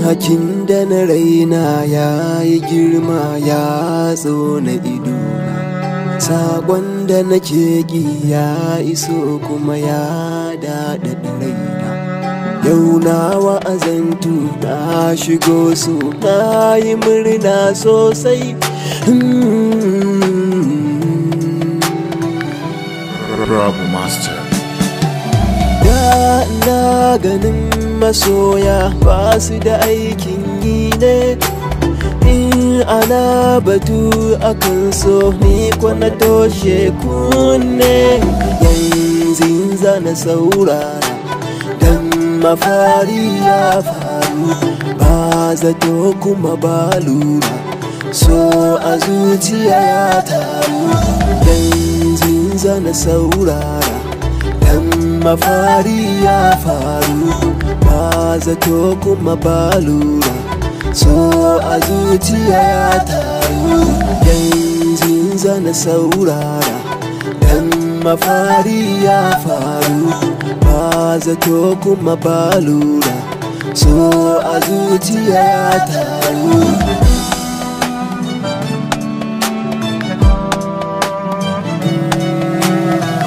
hakin da na raina ya yi girma ya tsona idona. Saƙon da nake ƙi ya iso kuma ya daɗaɗa raina. Yau na wa'azantu na shigo su na yi murna sosai. Rabu Master. Da na ganin masoya ba su da aikin yi ne. In ana batu akan so ni kwana toshe kunne. Yanzu zana saurara dan mafari ya faru, ba zato kuma ba lura, so a zuciya ya taru. Yanzu zana saurara dan mafari ya faru, ba zato kuma ba lura, so a zuciya ya taru. Yanzu zana saurara dan mafari ya faru, ba zato kuma ba lura, so a zuciya ya taru.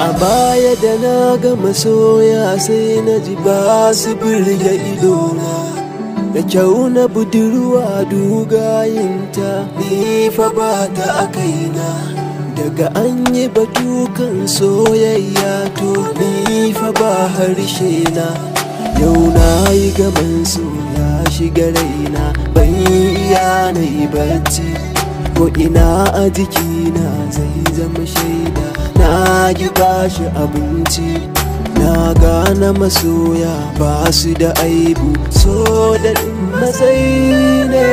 A baya da na ga masoya sai na ji ba su birge idona. Da kyau na budurwa dugayinta ni fa ba ta a kaina. Daga an yi batukan soyayya to ni fa ba harshe na. Yau na yi gaban so ya shiga raina, ban iya na yi bacci. Ko ina a jikina zai zama shaida na ki bashi abinci. Na gane masoya ba su da aibu, so da matsayi ne.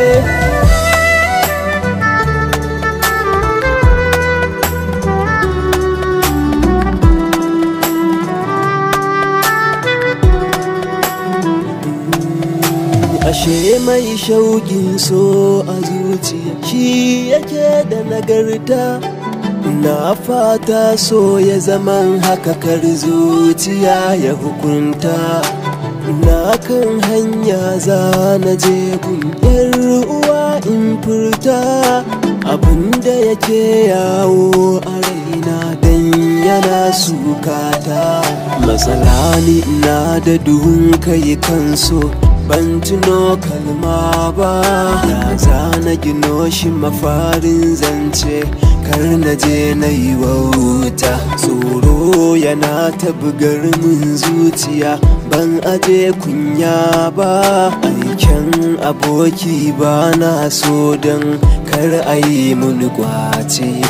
Ashe mai shauƙin so a zuciya shi yake da nagarta. Na fata so ya zaman haka kar zuciya ya hukunta. Na kan hanya za na je gun yar uwa in furta abinda yake yawo a raina dan yana sukata. Matsala ni na da duhun kai kan so, ban tuno kalma ba. Ya zana gino shi mafarin zance, kar na je na yi wauta. Tsoro yana ta bugar min zuciya, ban aje kunya ba. Aiken aboki ba na so don kar a yi mun kwace.